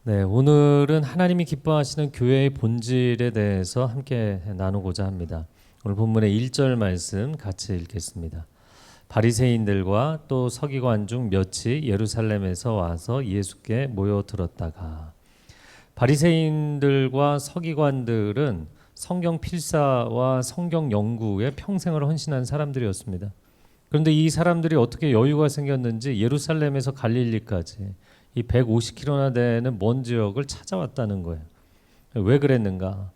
네, 오늘은 하나님이 기뻐하시는 교회의 본질에 대해서 함께 나누고자 합니다. 오늘 본문의 1절 말씀 같이 읽겠습니다. 바리새인들과 또 서기관 중 몇이 예루살렘에서 와서 예수께 모여들었다가. 바리새인들과 서기관들은 성경 필사와 성경 연구에 평생을 헌신한 사람들이었습니다. 그런데 이 사람들이 어떻게 여유가 생겼는지 예루살렘에서 갈릴리까지 이 150km나 되는 먼 지역을 찾아왔다는 거예요. 왜 그랬는가?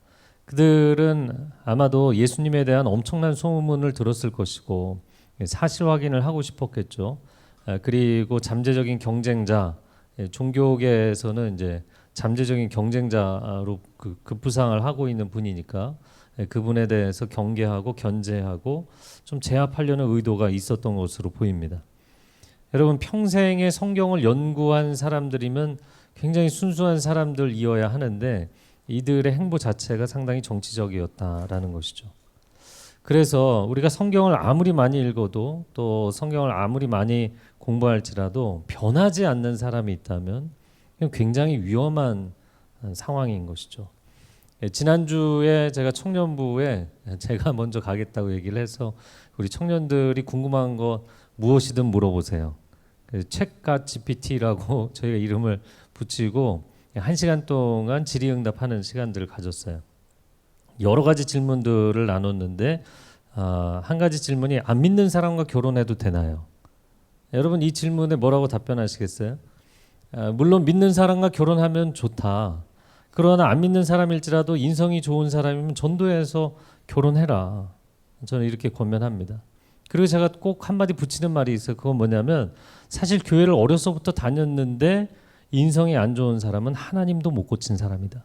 그들은 아마도 예수님에 대한 엄청난 소문을 들었을 것이고 사실 확인을 하고 싶었겠죠. 그리고 잠재적인 경쟁자, 종교계에서는 이제 잠재적인 경쟁자로 급부상을 하고 있는 분이니까 그분에 대해서 경계하고 견제하고 좀 제압하려는 의도가 있었던 것으로 보입니다. 여러분, 평생에 성경을 연구한 사람들이면 굉장히 순수한 사람들이어야 하는데 이들의 행보 자체가 상당히 정치적이었다라는 것이죠. 그래서 우리가 성경을 아무리 많이 읽어도 또 성경을 아무리 많이 공부할지라도 변하지 않는 사람이 있다면 굉장히 위험한 상황인 것이죠. 지난주에 제가 청년부에 제가 먼저 가겠다고 얘기를 해서 우리 청년들이 궁금한 거 무엇이든 물어보세요. 챗갓 GPT라고 저희가 이름을 붙이고 1시간 동안 질의응답하는 시간들을 가졌어요. 여러 가지 질문들을 나눴는데 한 가지 질문이 안 믿는 사람과 결혼해도 되나요? 여러분, 이 질문에 뭐라고 답변하시겠어요? 물론 믿는 사람과 결혼하면 좋다. 그러나 안 믿는 사람일지라도 인성이 좋은 사람이면 전도해서 결혼해라. 저는 이렇게 권면합니다. 그리고 제가 꼭 한마디 붙이는 말이 있어요. 그건 뭐냐면 사실 교회를 어려서부터 다녔는데 인성이 안 좋은 사람은 하나님도 못 고친 사람이다.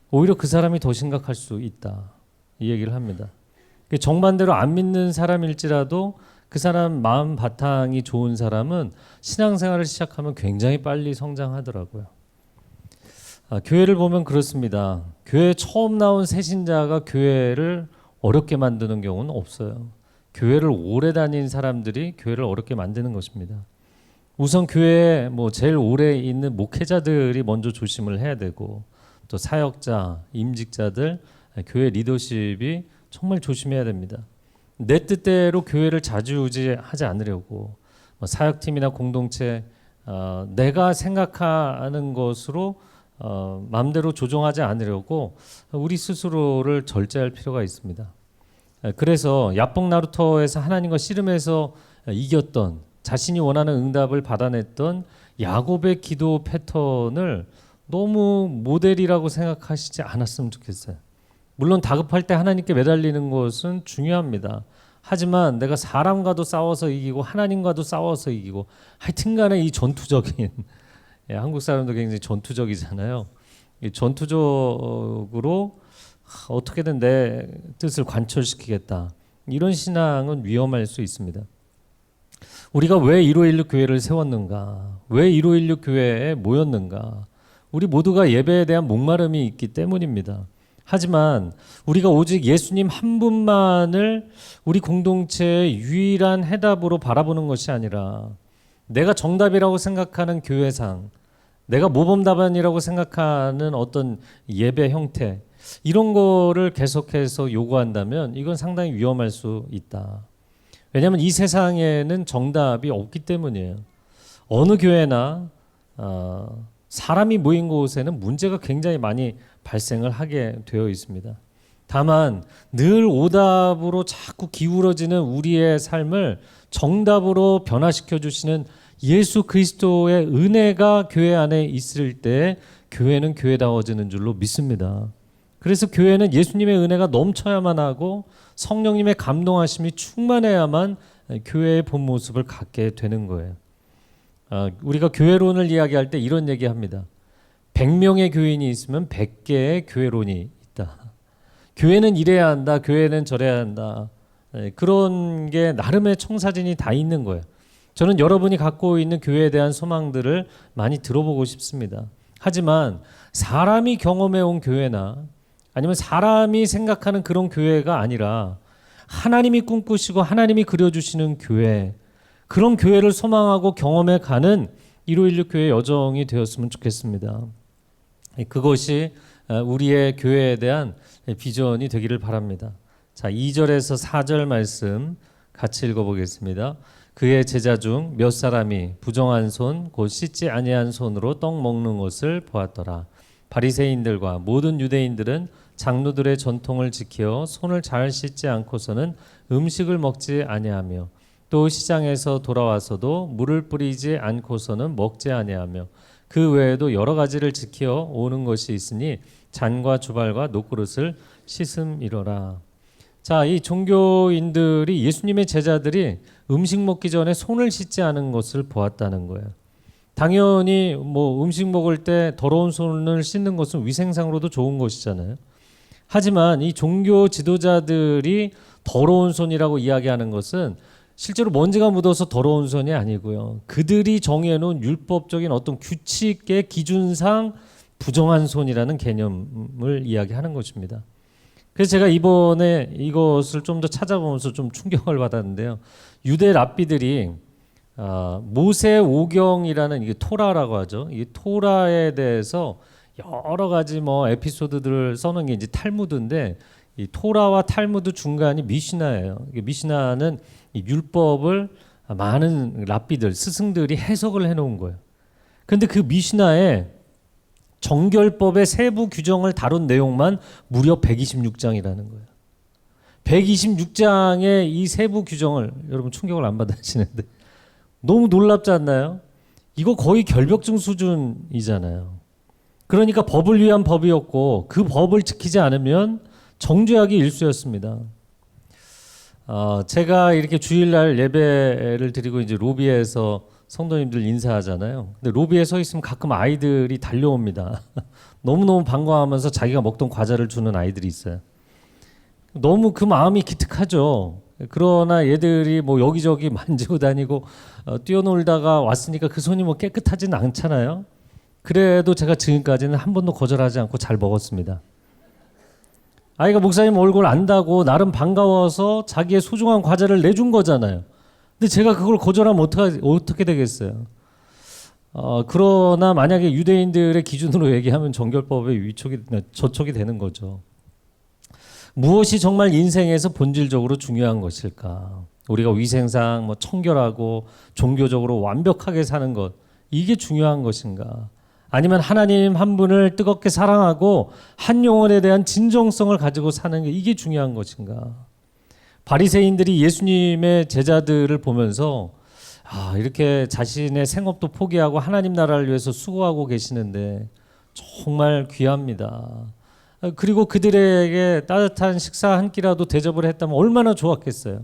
오히려 그 사람이 더 심각할 수 있다. 이 얘기를 합니다. 정반대로 안 믿는 사람일지라도 그 사람 마음 바탕이 좋은 사람은 신앙생활을 시작하면 굉장히 빨리 성장하더라고요. 교회를 보면 그렇습니다. 교회 처음 나온 새신자가 교회를 어렵게 만드는 경우는 없어요. 교회를 오래 다닌 사람들이 교회를 어렵게 만드는 것입니다. 우선 교회에 제일 오래 있는 목회자들이 먼저 조심을 해야 되고 또 사역자, 임직자들, 교회 리더십이 정말 조심해야 됩니다. 내 뜻대로 교회를 좌지우지하지 않으려고 사역팀이나 공동체 내가 생각하는 것으로 마음대로 조종하지 않으려고 우리 스스로를 절제할 필요가 있습니다. 그래서 야뽕 나루토에서 하나님과 씨름해서 이겼던, 자신이 원하는 응답을 받아냈던 야곱의 기도 패턴을 너무 모델이라고 생각하시지 않았으면 좋겠어요. 물론 다급할 때 하나님께 매달리는 것은 중요합니다. 하지만 내가 사람과도 싸워서 이기고 하나님과도 싸워서 이기고 하여튼간에 이 전투적인 한국 사람도 굉장히 전투적이잖아요. 이 전투적으로 어떻게든 내 뜻을 관철시키겠다. 이런 신앙은 위험할 수 있습니다. 우리가 왜 1516 교회를 세웠는가? 왜 1516 교회에 모였는가? 우리 모두가 예배에 대한 목마름이 있기 때문입니다. 하지만 우리가 오직 예수님 한 분만을 우리 공동체의 유일한 해답으로 바라보는 것이 아니라 내가 정답이라고 생각하는 교회상, 내가 모범답안이라고 생각하는 어떤 예배 형태, 이런 거를 계속해서 요구한다면 이건 상당히 위험할 수 있다. 왜냐하면 이 세상에는 정답이 없기 때문이에요. 어느 교회나 사람이 모인 곳에는 문제가 굉장히 많이 발생을 하게 되어 있습니다. 다만 늘 오답으로 자꾸 기울어지는 우리의 삶을 정답으로 변화시켜 주시는 예수 그리스도의 은혜가 교회 안에 있을 때 교회는 교회다워지는 줄로 믿습니다. 그래서 교회는 예수님의 은혜가 넘쳐야만 하고 성령님의 감동하심이 충만해야만 교회의 본 모습을 갖게 되는 거예요. 우리가 교회론을 이야기할 때 이런 얘기합니다. 100명의 교인이 있으면 100개의 교회론이 있다. 교회는 이래야 한다. 교회는 저래야 한다. 그런 게 나름의 청사진이 다 있는 거예요. 저는 여러분이 갖고 있는 교회에 대한 소망들을 많이 들어보고 싶습니다. 하지만 사람이 경험해온 교회나 아니면 사람이 생각하는 그런 교회가 아니라 하나님이 꿈꾸시고 하나님이 그려주시는 교회, 그런 교회를 소망하고 경험해 가는 1516 교회 여정이 되었으면 좋겠습니다. 그것이 우리의 교회에 대한 비전이 되기를 바랍니다. 자, 2절에서 4절 말씀 같이 읽어보겠습니다. 그의 제자 중 몇 사람이 부정한 손 곧 씻지 아니한 손으로 떡 먹는 것을 보았더라. 바리새인들과 모든 유대인들은 장로들의 전통을 지켜 손을 잘 씻지 않고서는 음식을 먹지 아니하며 또 시장에서 돌아와서도 물을 뿌리지 않고서는 먹지 아니하며 그 외에도 여러 가지를 지켜 오는 것이 있으니 잔과 주발과 녹그릇을 씻음이로라. 자, 이 종교인들이 예수님의 제자들이 음식 먹기 전에 손을 씻지 않은 것을 보았다는 거예요. 당연히 뭐 음식 먹을 때 더러운 손을 씻는 것은 위생상으로도 좋은 것이잖아요. 하지만 이 종교 지도자들이 더러운 손이라고 이야기하는 것은 실제로 먼지가 묻어서 더러운 손이 아니고요. 그들이 정해놓은 율법적인 어떤 규칙의 기준상 부정한 손이라는 개념을 이야기하는 것입니다. 그래서 제가 이번에 이것을 좀 더 찾아보면서 좀 충격을 받았는데요. 유대 랍비들이 모세 오경이라는 이게 토라라고 하죠. 이 토라에 대해서 여러 가지 뭐 에피소드들을 써놓은 게 이제 탈무드인데 이 토라와 탈무드 중간이 미시나예요. 미시나는 이 율법을 많은 랍비들 스승들이 해석을 해놓은 거예요. 그런데 그 미시나에 정결법의 세부 규정을 다룬 내용만 무려 126장이라는 거예요. 126장의 이 세부 규정을 여러분 충격을 안 받으시는데 너무 놀랍지 않나요? 이거 거의 결벽증 수준이잖아요. 그러니까 법을 위한 법이었고 그 법을 지키지 않으면 정죄하기 일쑤였습니다. 제가 이렇게 주일날 예배를 드리고 이제 로비에서 성도님들 인사하잖아요. 근데 로비에 서 있으면 가끔 아이들이 달려옵니다. 너무너무 반가워하면서 자기가 먹던 과자를 주는 아이들이 있어요. 너무 그 마음이 기특하죠. 그러나 얘들이 뭐 여기저기 만지고 다니고 뛰어놀다가 왔으니까 그 손이 뭐 깨끗하지는 않잖아요. 그래도 제가 지금까지는 한 번도 거절하지 않고 잘 먹었습니다. 아이가 목사님 얼굴 안다고 나름 반가워서 자기의 소중한 과자를 내준 거잖아요. 근데 제가 그걸 거절하면 어떻게 되겠어요? 그러나 만약에 유대인들의 기준으로 얘기하면 정결법의 저촉이 되는 거죠. 무엇이 정말 인생에서 본질적으로 중요한 것일까? 우리가 위생상 뭐 청결하고 종교적으로 완벽하게 사는 것, 이게 중요한 것인가? 아니면 하나님 한 분을 뜨겁게 사랑하고 한 영혼에 대한 진정성을 가지고 사는 게 이게 중요한 것인가? 바리새인들이 예수님의 제자들을 보면서 이렇게 자신의 생업도 포기하고 하나님 나라를 위해서 수고하고 계시는데 정말 귀합니다. 그리고 그들에게 따뜻한 식사 한 끼라도 대접을 했다면 얼마나 좋았겠어요.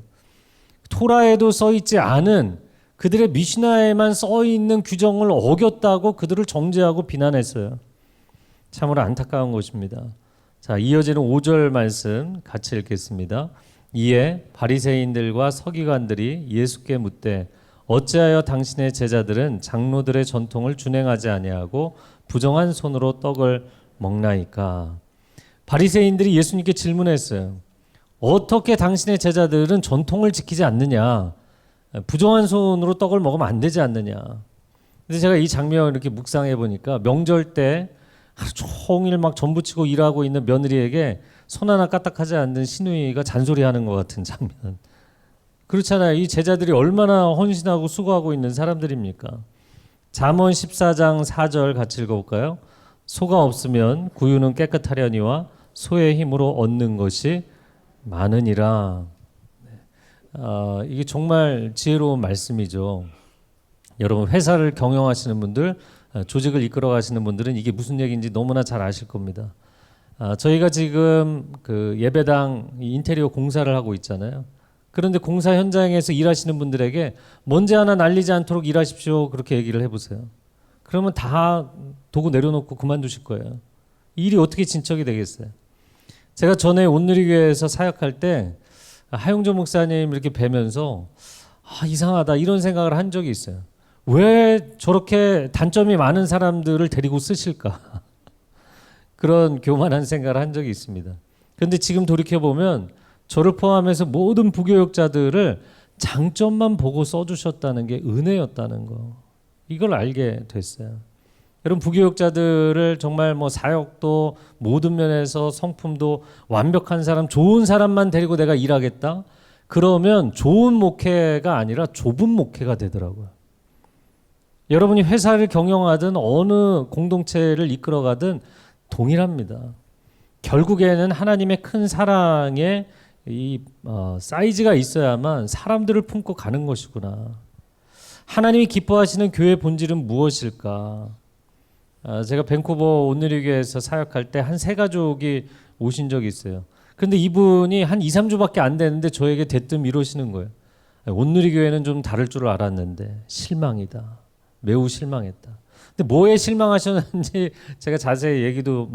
토라에도 써있지 않은 그들의 미시나에만 써있는 규정을 어겼다고 그들을 정죄하고 비난했어요. 참으로 안타까운 것입니다. 자, 이어지는 5절 말씀 같이 읽겠습니다. 이에 바리새인들과 서기관들이 예수께 묻되 어찌하여 당신의 제자들은 장로들의 전통을 준행하지 아니하고 부정한 손으로 떡을 먹나이까? 바리새인들이 예수님께 질문했어요. 어떻게 당신의 제자들은 전통을 지키지 않느냐? 부정한 손으로 떡을 먹으면 안 되지 않느냐? 근데 제가 이 장면을 이렇게 묵상해 보니까 명절 때 하루 종일 막 전부치고 일하고 있는 며느리에게 손 하나 까딱하지 않는 시누이가 잔소리하는 것 같은 장면. 그렇잖아요. 이 제자들이 얼마나 헌신하고 수고하고 있는 사람들입니까? 잠언 14장 4절 같이 읽어볼까요? 소가 없으면 구유는 깨끗하려니와 소의 힘으로 얻는 것이 많으니라. 이게 정말 지혜로운 말씀이죠. 여러분 회사를 경영하시는 분들, 조직을 이끌어 가시는 분들은 이게 무슨 얘기인지 너무나 잘 아실 겁니다. 저희가 지금 그 예배당 인테리어 공사를 하고 있잖아요. 그런데 공사 현장에서 일하시는 분들에게 먼지 하나 날리지 않도록 일하십시오. 그렇게 얘기를 해보세요. 그러면 다 도구 내려놓고 그만두실 거예요. 일이 어떻게 진척이 되겠어요? 제가 전에 온누리교회에서 사역할 때 하용조 목사님 이렇게 뵈면서 이상하다 이런 생각을 한 적이 있어요. 왜 저렇게 단점이 많은 사람들을 데리고 쓰실까? 그런 교만한 생각을 한 적이 있습니다. 그런데 지금 돌이켜보면 저를 포함해서 모든 부교육자들을 장점만 보고 써주셨다는 게 은혜였다는 거. 이걸 알게 됐어요. 여러분, 부교육자들을 정말 뭐 사역도 모든 면에서 성품도 완벽한 사람, 좋은 사람만 데리고 내가 일하겠다. 그러면 좋은 목회가 아니라 좁은 목회가 되더라고요. 여러분이 회사를 경영하든 어느 공동체를 이끌어가든 동일합니다. 결국에는 하나님의 큰 사랑에 사이즈가 있어야만 사람들을 품고 가는 것이구나. 하나님이 기뻐하시는 교회의 본질은 무엇일까? 제가 밴쿠버 온누리교회에서 사역할 때 한 세 가족이 오신 적이 있어요. 그런데 이분이 한 2, 3주밖에 안 됐는데 저에게 대뜸 이러시는 거예요. 온누리교회는 좀 다를 줄 알았는데 실망이다. 매우 실망했다. 근데 뭐에 실망하셨는지 제가 자세히 얘기도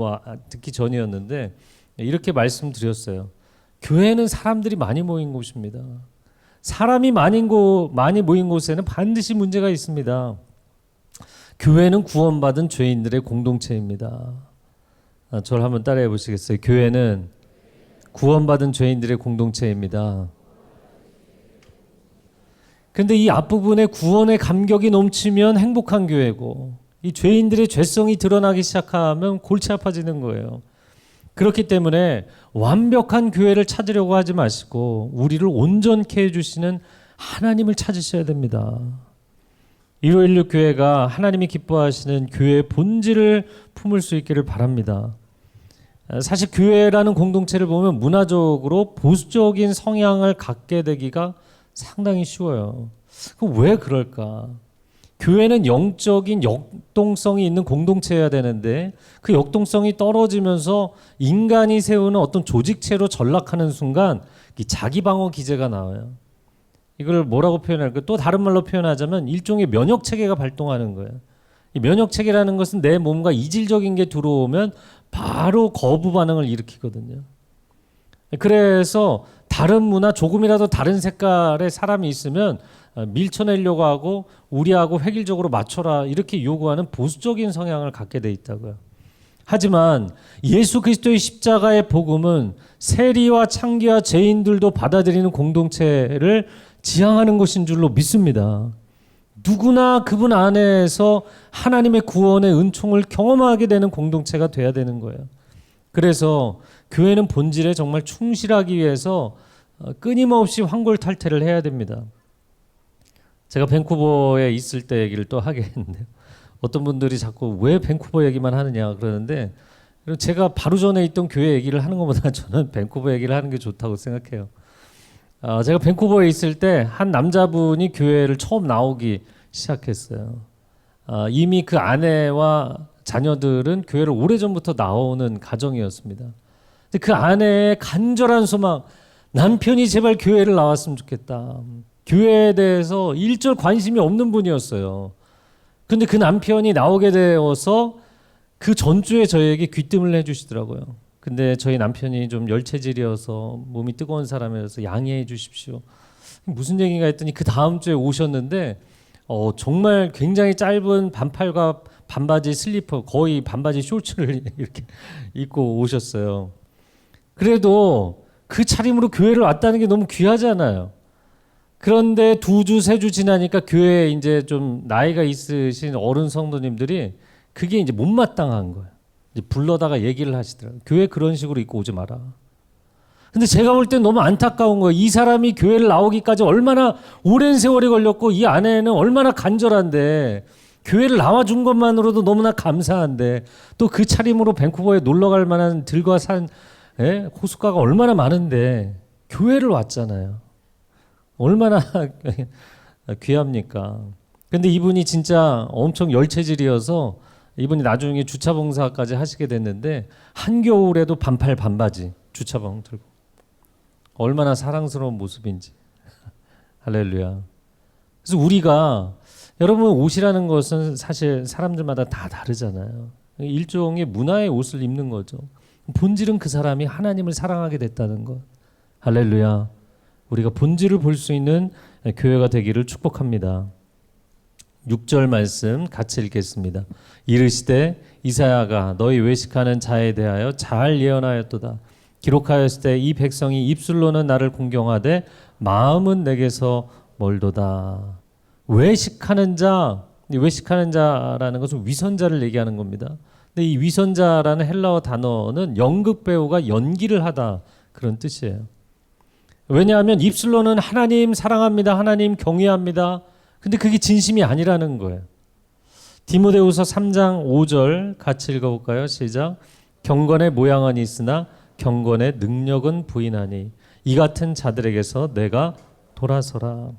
듣기 전이었는데 이렇게 말씀드렸어요. 교회는 사람들이 많이 모인 곳입니다. 사람이 많이 모인 곳에는 반드시 문제가 있습니다. 교회는 구원받은 죄인들의 공동체입니다. 저를 한번 따라해 보시겠어요? 교회는 구원받은 죄인들의 공동체입니다. 그런데 이 앞부분에 구원의 감격이 넘치면 행복한 교회고, 이 죄인들의 죄성이 드러나기 시작하면 골치 아파지는 거예요. 그렇기 때문에 완벽한 교회를 찾으려고 하지 마시고 우리를 온전케 해주시는 하나님을 찾으셔야 됩니다. 1516 교회가 하나님이 기뻐하시는 교회의 본질을 품을 수 있기를 바랍니다. 사실 교회라는 공동체를 보면 문화적으로 보수적인 성향을 갖게 되기가 상당히 쉬워요. 왜 그럴까? 교회는 영적인 역동성이 있는 공동체여야 되는데 그 역동성이 떨어지면서 인간이 세우는 어떤 조직체로 전락하는 순간 자기 방어 기제가 나와요. 이걸 뭐라고 표현할까? 또 다른 말로 표현하자면 일종의 면역 체계가 발동하는 거예요. 이 면역 체계라는 것은 내 몸과 이질적인 게 들어오면 바로 거부 반응을 일으키거든요. 그래서 다른 문화, 조금이라도 다른 색깔의 사람이 있으면 밀쳐내려고 하고 우리하고 획일적으로 맞춰라 이렇게 요구하는 보수적인 성향을 갖게 돼 있다고요. 하지만 예수 그리스도의 십자가의 복음은 세리와 창기와 죄인들도 받아들이는 공동체를 지향하는 것인 줄로 믿습니다. 누구나 그분 안에서 하나님의 구원의 은총을 경험하게 되는 공동체가 돼야 되는 거예요. 그래서 교회는 본질에 정말 충실하기 위해서 끊임없이 환골탈태를 해야 됩니다. 제가 밴쿠버에 있을 때 얘기를 또 하겠는데요. 어떤 분들이 자꾸 왜 밴쿠버 얘기만 하느냐 그러는데 제가 바로 전에 있던 교회 얘기를 하는 것보다 저는 밴쿠버 얘기를 하는 게 좋다고 생각해요. 제가 밴쿠버에 있을 때 한 남자분이 교회를 처음 나오기 시작했어요. 이미 그 아내와 자녀들은 교회를 오래전부터 나오는 가정이었습니다. 근데 그 아내의 간절한 소망, 남편이 제발 교회를 나왔으면 좋겠다. 교회에 대해서 일절 관심이 없는 분이었어요. 그런데 그 남편이 나오게 되어서 그 전주에 저에게 귀뜸을 해주시더라고요. 근데 저희 남편이 좀 열체질이어서 몸이 뜨거운 사람이어서 양해해 주십시오. 무슨 얘기가 했더니 그 다음 주에 오셨는데 정말 굉장히 짧은 반팔과 반바지 슬리퍼, 거의 반바지 쇼츠를 이렇게 입고 오셨어요. 그래도 그 차림으로 교회를 왔다는 게 너무 귀하잖아요. 그런데 2주, 3주 지나니까 교회에 이제 좀 나이가 있으신 어른 성도님들이 그게 이제 못마땅한 거예요. 이제 불러다가 얘기를 하시더라고요. 교회 그런 식으로 입고 오지 마라. 근데 제가 볼 땐 너무 안타까운 거예요. 이 사람이 교회를 나오기까지 얼마나 오랜 세월이 걸렸고 이 아내는 얼마나 간절한데 교회를 나와준 것만으로도 너무나 감사한데 또 그 차림으로 밴쿠버에 놀러 갈 만한 들과 산 호숫가가 얼마나 많은데 교회를 왔잖아요. 얼마나 귀합니까? 근데 이분이 진짜 엄청 열체질이어서 이분이 나중에 주차봉사까지 하시게 됐는데 한겨울에도 반팔 반바지 주차봉 들고 얼마나 사랑스러운 모습인지. 할렐루야. 그래서 우리가 여러분 옷이라는 것은 사실 사람들마다 다 다르잖아요. 일종의 문화의 옷을 입는 거죠. 본질은 그 사람이 하나님을 사랑하게 됐다는 것. 할렐루야. 우리가 본질을 볼 수 있는 교회가 되기를 축복합니다. 6절 말씀 같이 읽겠습니다. 이르시되 이사야가 너희 외식하는 자에 대하여 잘 예언하였도다. 기록하였을 때 이 백성이 입술로는 나를 공경하되 마음은 내게서 멀도다. 외식하는 자, 이 외식하는 자라는 것은 위선자를 얘기하는 겁니다. 근데 이 위선자라는 헬라어 단어는 연극 배우가 연기를 하다 그런 뜻이에요. 왜냐하면 입술로는 하나님 사랑합니다, 하나님 경외합니다. 근데 그게 진심이 아니라는 거예요. 디모데후서 3장 5절 같이 읽어볼까요? 시작. 경건의 모양은 있으나 경건의 능력은 부인하니 이 같은 자들에게서 내가 돌아서라.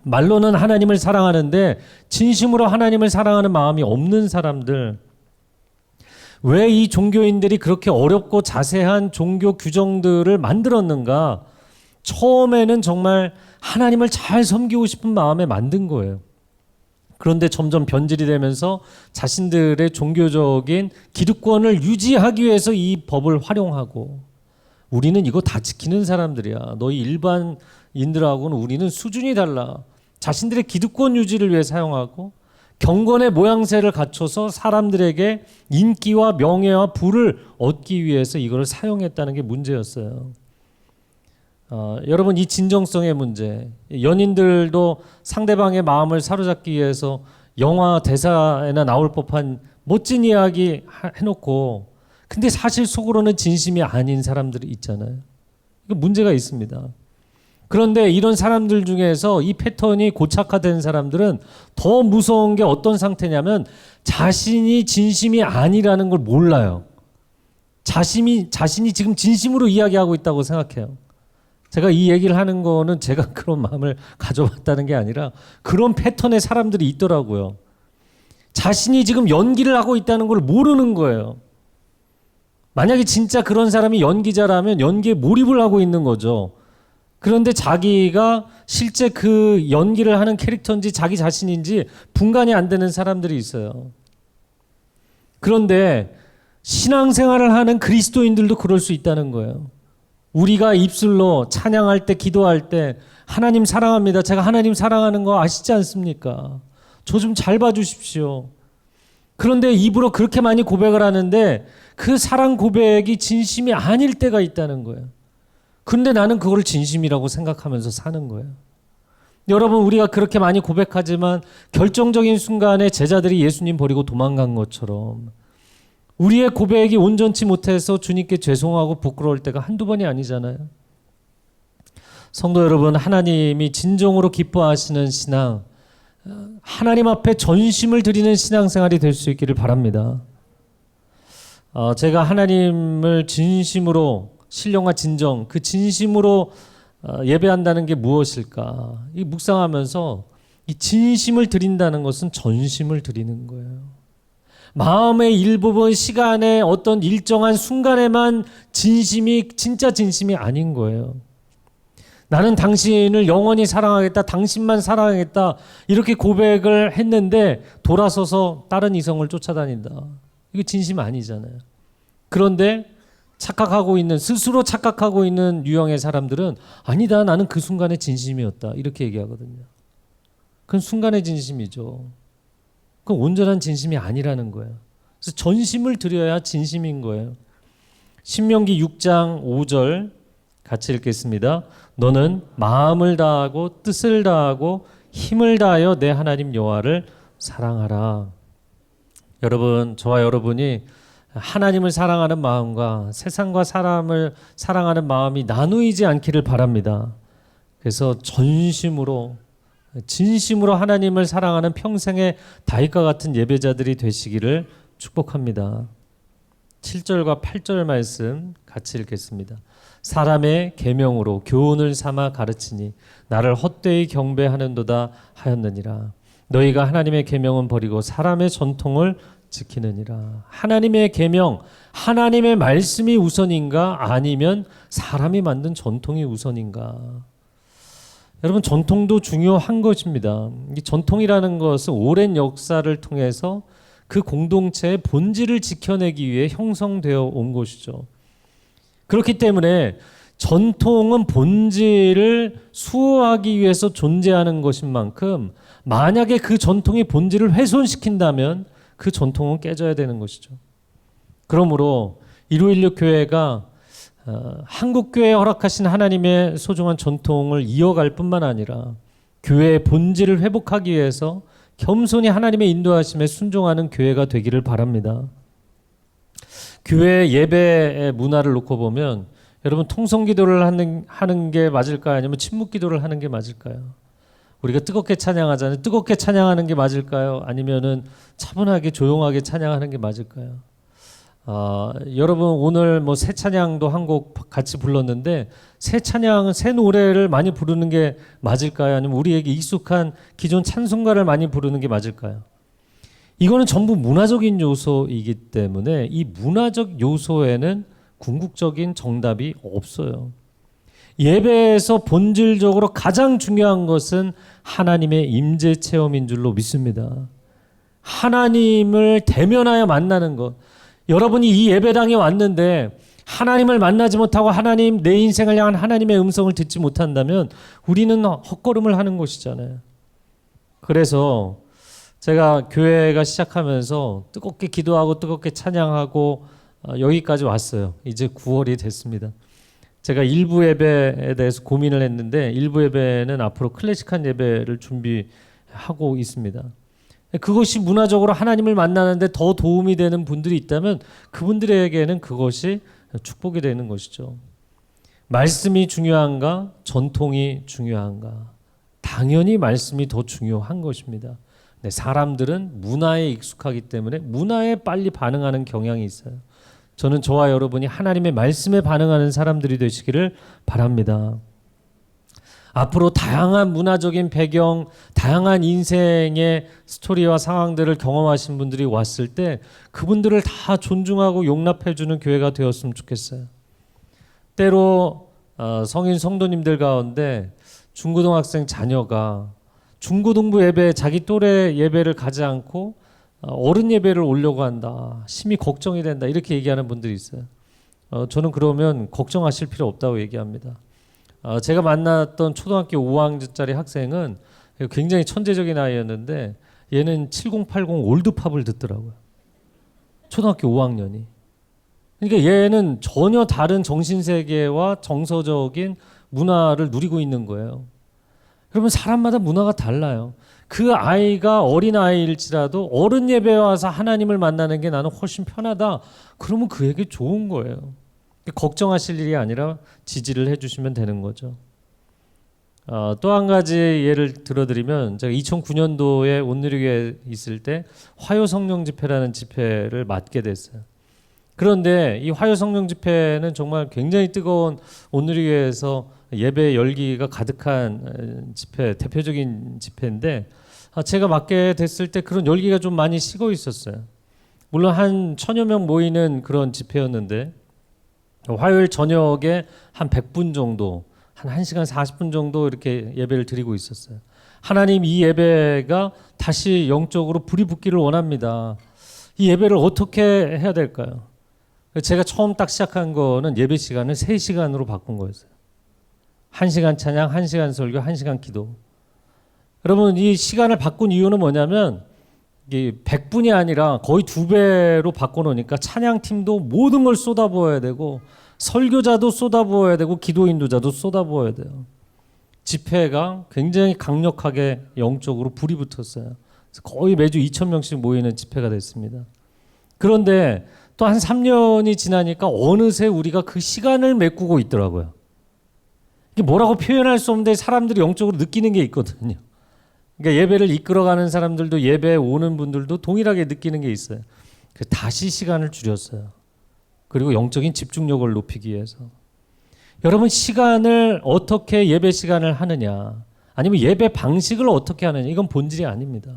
말로는 하나님을 사랑하는데 진심으로 하나님을 사랑하는 마음이 없는 사람들, 왜 이 종교인들이 그렇게 어렵고 자세한 종교 규정들을 만들었는가? 처음에는 정말 하나님을 잘 섬기고 싶은 마음에 만든 거예요. 그런데 점점 변질이 되면서 자신들의 종교적인 기득권을 유지하기 위해서 이 법을 활용하고, 우리는 이거 다 지키는 사람들이야, 너희 일반인들하고는 우리는 수준이 달라, 자신들의 기득권 유지를 위해 사용하고, 경건의 모양새를 갖춰서 사람들에게 인기와 명예와 부를 얻기 위해서 이걸 사용했다는 게 문제였어요. 여러분, 이 진정성의 문제, 연인들도 상대방의 마음을 사로잡기 위해서 영화 대사에나 나올 법한 멋진 이야기 해놓고, 근데 사실 속으로는 진심이 아닌 사람들이 있잖아요. 이거 문제가 있습니다. 그런데 이런 사람들 중에서 이 패턴이 고착화된 사람들은 더 무서운 게 어떤 상태냐면, 자신이 진심이 아니라는 걸 몰라요. 자신이 지금 진심으로 이야기하고 있다고 생각해요. 제가 이 얘기를 하는 거는 제가 그런 마음을 가져봤다는 게 아니라 그런 패턴의 사람들이 있더라고요. 자신이 지금 연기를 하고 있다는 걸 모르는 거예요. 만약에 진짜 그런 사람이 연기자라면 연기에 몰입을 하고 있는 거죠. 그런데 자기가 실제 그 연기를 하는 캐릭터인지 자기 자신인지 분간이 안 되는 사람들이 있어요. 그런데 신앙생활을 하는 그리스도인들도 그럴 수 있다는 거예요. 우리가 입술로 찬양할 때, 기도할 때 하나님 사랑합니다, 제가 하나님 사랑하는 거 아시지 않습니까? 저 좀 잘 봐주십시오. 그런데 입으로 그렇게 많이 고백을 하는데 그 사랑 고백이 진심이 아닐 때가 있다는 거예요. 그런데 나는 그걸 진심이라고 생각하면서 사는 거예요. 여러분, 우리가 그렇게 많이 고백하지만 결정적인 순간에 제자들이 예수님 버리고 도망간 것처럼 우리의 고백이 온전치 못해서 주님께 죄송하고 부끄러울 때가 한두 번이 아니잖아요. 성도 여러분, 하나님이 진정으로 기뻐하시는 신앙, 하나님 앞에 전심을 드리는 신앙생활이 될 수 있기를 바랍니다. 제가 하나님을 진심으로, 신령과 진정, 그 진심으로 예배한다는 게 무엇일까? 이 묵상하면서 이 진심을 드린다는 것은 전심을 드리는 거예요. 마음의 일부분, 시간의 어떤 일정한 순간에만 진심이, 진짜 진심이 아닌 거예요. 나는 당신을 영원히 사랑하겠다, 당신만 사랑하겠다, 이렇게 고백을 했는데 돌아서서 다른 이성을 쫓아다닌다. 이게 진심 아니잖아요. 그런데 스스로 착각하고 있는 유형의 사람들은 아니다, 나는 그 순간의 진심이었다, 이렇게 얘기하거든요. 그건 순간의 진심이죠. 그건 온전한 진심이 아니라는 거예요. 그래서 전심을 드려야 진심인 거예요. 신명기 6장 5절 같이 읽겠습니다. 너는 마음을 다하고 뜻을 다하고 힘을 다하여 내 하나님 여호와를 사랑하라. 여러분, 저와 여러분이 하나님을 사랑하는 마음과 세상과 사람을 사랑하는 마음이 나누이지 않기를 바랍니다. 그래서 전심으로, 진심으로 하나님을 사랑하는 평생의 다윗과 같은 예배자들이 되시기를 축복합니다. 7절과 8절 말씀 같이 읽겠습니다. 사람의 계명으로 교훈을 삼아 가르치니 나를 헛되이 경배하는도다 하였느니라. 너희가 하나님의 계명은 버리고 사람의 전통을 지키느니라. 하나님의 계명, 하나님의 말씀이 우선인가, 아니면 사람이 만든 전통이 우선인가? 여러분, 전통도 중요한 것입니다. 이 전통이라는 것은 오랜 역사를 통해서 그 공동체의 본질을 지켜내기 위해 형성되어 온 것이죠. 그렇기 때문에 전통은 본질을 수호하기 위해서 존재하는 것인 만큼, 만약에 그 전통의 본질을 훼손시킨다면 그 전통은 깨져야 되는 것이죠. 그러므로 1516 교회가 한국교회에 허락하신 하나님의 소중한 전통을 이어갈 뿐만 아니라 교회의 본질을 회복하기 위해서 겸손히 하나님의 인도하심에 순종하는 교회가 되기를 바랍니다. 교회 예배의 문화를 놓고 보면 여러분 통성기도를 하는 게 맞을까요? 아니면 침묵기도를 하는 게 맞을까요? 우리가 뜨겁게 찬양하잖아요. 뜨겁게 찬양하는 게 맞을까요? 아니면은 차분하게 조용하게 찬양하는 게 맞을까요? 여러분 오늘 뭐 새 찬양도 한 곡 같이 불렀는데 새 찬양은 새 노래를 많이 부르는 게 맞을까요? 아니면 우리에게 익숙한 기존 찬송가를 많이 부르는 게 맞을까요? 이거는 전부 문화적인 요소이기 때문에 이 문화적 요소에는 궁극적인 정답이 없어요. 예배에서 본질적으로 가장 중요한 것은 하나님의 임재 체험인 줄로 믿습니다. 하나님을 대면하여 만나는 것. 여러분이 이 예배당에 왔는데 하나님을 만나지 못하고 하나님, 내 인생을 향한 하나님의 음성을 듣지 못한다면 우리는 헛걸음을 하는 것이잖아요. 그래서 제가 교회가 시작하면서 뜨겁게 기도하고 뜨겁게 찬양하고 여기까지 왔어요. 이제 9월이 됐습니다. 제가 일부 예배에 대해서 고민을 했는데 일부 예배는 앞으로 클래식한 예배를 준비하고 있습니다. 그것이 문화적으로 하나님을 만나는데 더 도움이 되는 분들이 있다면 그분들에게는 그것이 축복이 되는 것이죠. 말씀이 중요한가? 전통이 중요한가? 당연히 말씀이 더 중요한 것입니다. 네, 사람들은 문화에 익숙하기 때문에 문화에 빨리 반응하는 경향이 있어요. 저는 저와 여러분이 하나님의 말씀에 반응하는 사람들이 되시기를 바랍니다. 앞으로 다양한 문화적인 배경, 다양한 인생의 스토리와 상황들을 경험하신 분들이 왔을 때 그분들을 다 존중하고 용납해주는 교회가 되었으면 좋겠어요. 때로 성인 성도님들 가운데 중고등학생 자녀가 중고등부 예배, 자기 또래 예배를 가지 않고 어른 예배를 오려고 한다. 심히 걱정이 된다. 이렇게 얘기하는 분들이 있어요. 저는 그러면 걱정하실 필요 없다고 얘기합니다. 제가 만났던 초등학교 5학년짜리 학생은 굉장히 천재적인 아이였는데 얘는 7080 올드팝을 듣더라고요. 초등학교 5학년이. 그러니까 얘는 전혀 다른 정신세계와 정서적인 문화를 누리고 있는 거예요. 그러면 사람마다 문화가 달라요. 그 아이가 어린아이일지라도 어른 예배에 와서 하나님을 만나는 게 나는 훨씬 편하다. 그러면 그에게 좋은 거예요. 걱정하실 일이 아니라 지지를 해주시면 되는 거죠. 또 한 가지 예를 들어드리면 제가 2009년도에 온누리교회에 있을 때 화요성령 집회라는 집회를 맡게 됐어요. 그런데 이 화요성령 집회는 정말 굉장히 뜨거운 온누리교회에서 예배 열기가 가득한 집회, 대표적인 집회인데 제가 맡게 됐을 때 그런 열기가 좀 많이 식어 있었어요. 물론 한 1000여 명 모이는 그런 집회였는데 화요일 저녁에 한 100분 정도, 한 1시간 40분 정도 이렇게 예배를 드리고 있었어요. 하나님, 이 예배가 다시 영적으로 불이 붙기를 원합니다. 이 예배를 어떻게 해야 될까요? 제가 처음 딱 시작한 거는 예배 시간을 3시간으로 바꾼 거였어요. 1시간 찬양, 1시간 설교, 1시간 기도. 여러분, 이 시간을 바꾼 이유는 뭐냐면 100분이 아니라 거의 2배로 바꿔놓으니까 찬양팀도 모든 걸 쏟아부어야 되고 설교자도 쏟아부어야 되고 기도 인도자도 쏟아부어야 돼요. 집회가 굉장히 강력하게 영적으로 불이 붙었어요. 거의 매주 2,000명씩 모이는 집회가 됐습니다. 그런데 또 한 3년이 지나니까 어느새 우리가 그 시간을 메꾸고 있더라고요. 이게 뭐라고 표현할 수 없는데 사람들이 영적으로 느끼는 게 있거든요. 그러니까 예배를 이끌어가는 사람들도 예배에 오는 분들도 동일하게 느끼는 게 있어요. 그래서 다시 시간을 줄였어요. 그리고 영적인 집중력을 높이기 위해서. 여러분, 시간을 어떻게 예배 시간을 하느냐, 아니면 예배 방식을 어떻게 하느냐, 이건 본질이 아닙니다.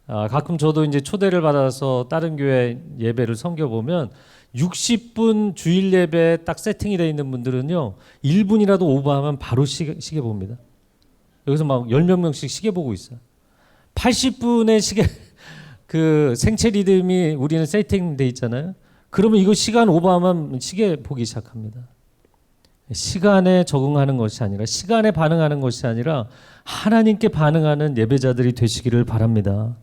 가끔 저도 이제 초대를 받아서 다른 교회 예배를 섬겨보면 60분 주일 예배에 딱 세팅이 되어 있는 분들은요 1분이라도 오버하면 바로 시계 봅니다. 여기서 막 10몇 명씩 시계 보고 있어요. 80분의 시계 그 생체 리듬이 우리는 세팅돼 있잖아요. 그러면 이거 시간 오버하면 시계 보기 시작합니다. 시간에 적응하는 것이 아니라, 시간에 반응하는 것이 아니라 하나님께 반응하는 예배자들이 되시기를 바랍니다.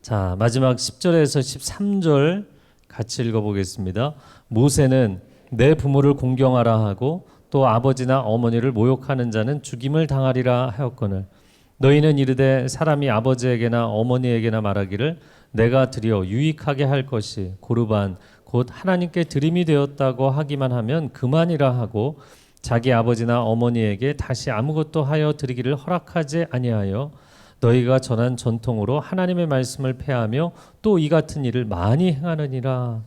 자, 마지막 10절에서 13절 같이 읽어보겠습니다. 모세는 내 부모를 공경하라 하고 또 아버지나 어머니를 모욕하는 자는 죽임을 당하리라 하였거늘 너희는 이르되 사람이 아버지에게나 어머니에게나 말하기를 내가 드려 유익하게 할 것이 고르반 곧 하나님께 드림이 되었다고 하기만 하면 그만이라 하고 자기 아버지나 어머니에게 다시 아무것도 하여 드리기를 허락하지 아니하여 너희가 전한 전통으로 하나님의 말씀을 폐하며 또 이 같은 일을 많이 행하느니라.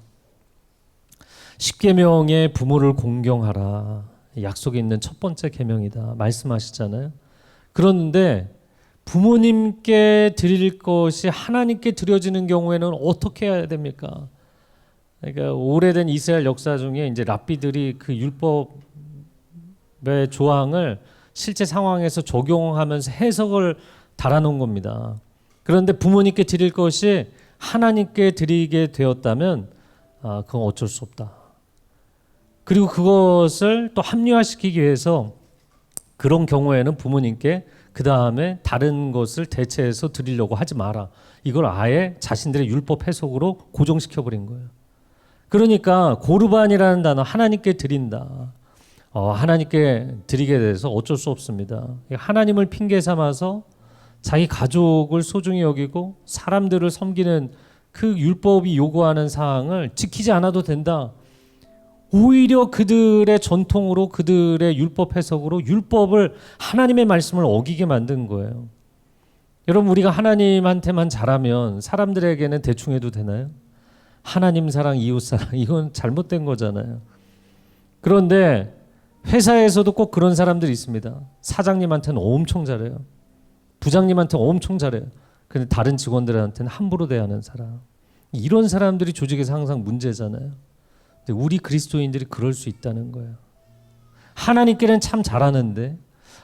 십계명의 부모를 공경하라. 약속에 있는 첫 번째 계명이다 말씀하시잖아요. 그런데 부모님께 드릴 것이 하나님께 드려지는 경우에는 어떻게 해야 됩니까? 그러니까 오래된 이스라엘 역사 중에 이제 랍비들이 그 율법의 조항을 실제 상황에서 적용하면서 해석을 달아놓은 겁니다. 그런데 부모님께 드릴 것이 하나님께 드리게 되었다면 그건 어쩔 수 없다. 그리고 그것을 또 합리화시키기 위해서 그런 경우에는 부모님께 그 다음에 다른 것을 대체해서 드리려고 하지 마라. 이걸 아예 자신들의 율법 해석으로 고정시켜버린 거예요. 그러니까 고르반이라는 단어, 하나님께 드린다. 하나님께 드리게 돼서 어쩔 수 없습니다. 하나님을 핑계 삼아서 자기 가족을 소중히 여기고 사람들을 섬기는 그 율법이 요구하는 사항을 지키지 않아도 된다. 오히려 그들의 전통으로 그들의 율법 해석으로 율법을 하나님의 말씀을 어기게 만든 거예요. 여러분 우리가 하나님한테만 잘하면 사람들에게는 대충 해도 되나요? 하나님 사랑, 이웃 사랑 이건 잘못된 거잖아요. 그런데 회사에서도 꼭 그런 사람들이 있습니다. 사장님한테는 엄청 잘해요. 부장님한테는 엄청 잘해요. 근데 다른 직원들한테는 함부로 대하는 사람. 이런 사람들이 조직에서 항상 문제잖아요. 우리 그리스도인들이 그럴 수 있다는 거예요. 하나님께는 참 잘하는데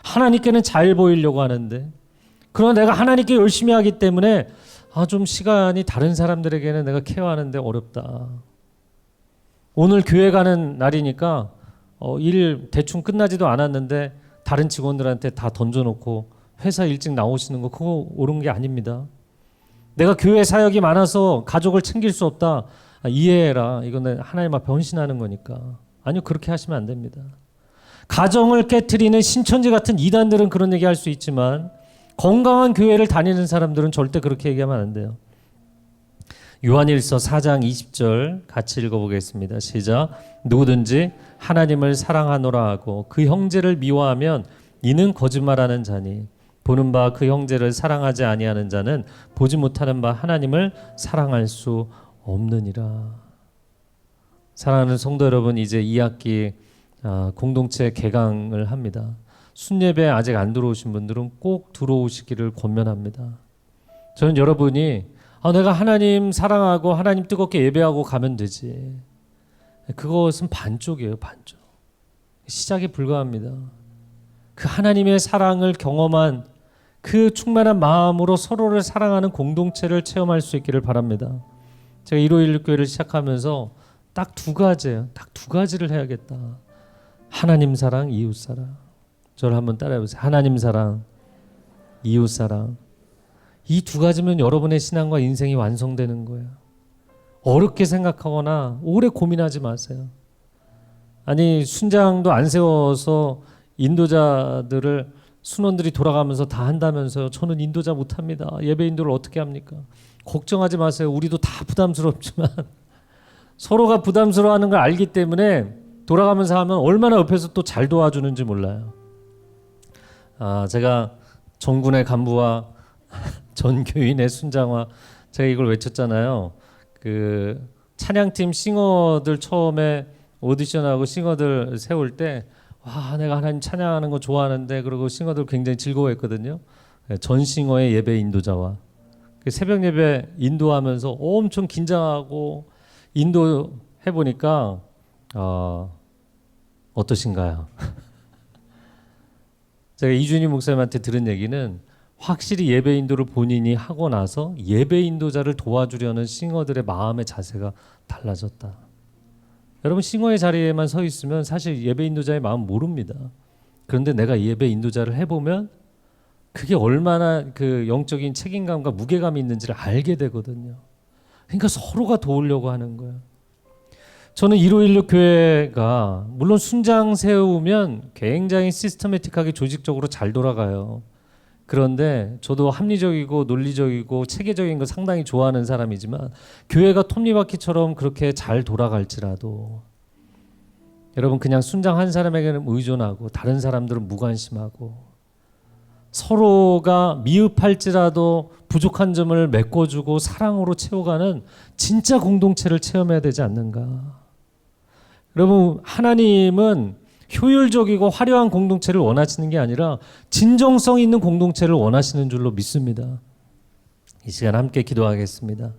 하나님께는 잘 보이려고 하는데 그러나 내가 하나님께 열심히 하기 때문에 좀 시간이 다른 사람들에게는 내가 케어하는데 어렵다. 오늘 교회 가는 날이니까 일 대충 끝나지도 않았는데 다른 직원들한테 다 던져놓고 회사 일찍 나오시는 거 그거 옳은 게 아닙니다. 내가 교회 사역이 많아서 가족을 챙길 수 없다. 이해해라. 이건 하나님 앞에 헌신하는 거니까. 아니요, 그렇게 하시면 안 됩니다. 가정을 깨트리는 신천지 같은 이단들은 그런 얘기할 수 있지만 건강한 교회를 다니는 사람들은 절대 그렇게 얘기하면 안 돼요. 요한일서 4장 20절 같이 읽어보겠습니다. 시작. 누구든지 하나님을 사랑하노라 하고 그 형제를 미워하면 이는 거짓말하는 자니 보는 바 그 형제를 사랑하지 아니하는 자는 보지 못하는 바 하나님을 사랑할 수 없느니라. 사랑하는 성도 여러분, 이제 2학기 공동체 개강을 합니다. 순예배 아직 안 들어오신 분들은 꼭 들어오시기를 권면합니다. 저는 여러분이 내가 하나님 사랑하고 하나님 뜨겁게 예배하고 가면 되지. 그것은 반쪽이에요, 반쪽. 시작에 불과합니다. 그 하나님의 사랑을 경험한 그 충만한 마음으로 서로를 사랑하는 공동체를 체험할 수 있기를 바랍니다. 제가 151 교회를 시작하면서 딱 두 가지예요. 딱 두 가지를 해야겠다. 하나님 사랑, 이웃 사랑. 저를 한번 따라해보세요. 하나님 사랑, 이웃 사랑. 이 두 가지면 여러분의 신앙과 인생이 완성되는 거예요. 어렵게 생각하거나 오래 고민하지 마세요. 아니 순장도 안 세워서 인도자들을 순원들이 돌아가면서 다 한다면서요. 저는 인도자 못합니다. 예배 인도를 어떻게 합니까? 걱정하지 마세요. 우리도 다 부담스럽지만 서로가 부담스러워하는 걸 알기 때문에 돌아가면서 하면 얼마나 옆에서 또 잘 도와주는지 몰라요. 제가 전군의 간부와 전 교인의 순장과 제가 이걸 외쳤잖아요. 그 찬양팀 싱어들 처음에 오디션하고 싱어들 세울 때 내가 하나님 찬양하는 거 좋아하는데 그러고 싱어들 굉장히 즐거워했거든요. 전 싱어의 예배 인도자와 새벽 예배 인도하면서 엄청 긴장하고 인도해 보니까 어떠신가요? 제가 이준희 목사님한테 들은 얘기는 확실히 예배 인도를 본인이 하고 나서 예배 인도자를 도와주려는 싱어들의 마음의 자세가 달라졌다. 여러분 싱어의 자리에만 서 있으면 사실 예배 인도자의 마음 모릅니다. 그런데 내가 예배 인도자를 해보면 그게 얼마나 그 영적인 책임감과 무게감이 있는지를 알게 되거든요. 그러니까 서로가 도우려고 하는 거예요. 저는 1516 교회가 물론 순장 세우면 굉장히 시스테매틱하게 조직적으로 잘 돌아가요. 그런데 저도 합리적이고 논리적이고 체계적인 거 상당히 좋아하는 사람이지만 교회가 톱니바퀴처럼 그렇게 잘 돌아갈지라도 여러분 그냥 순장 한 사람에게는 의존하고 다른 사람들은 무관심하고 서로가 미흡할지라도 부족한 점을 메꿔주고 사랑으로 채워가는 진짜 공동체를 체험해야 되지 않는가. 여러분 하나님은 효율적이고 화려한 공동체를 원하시는 게 아니라 진정성 있는 공동체를 원하시는 줄로 믿습니다. 이 시간 함께 기도하겠습니다.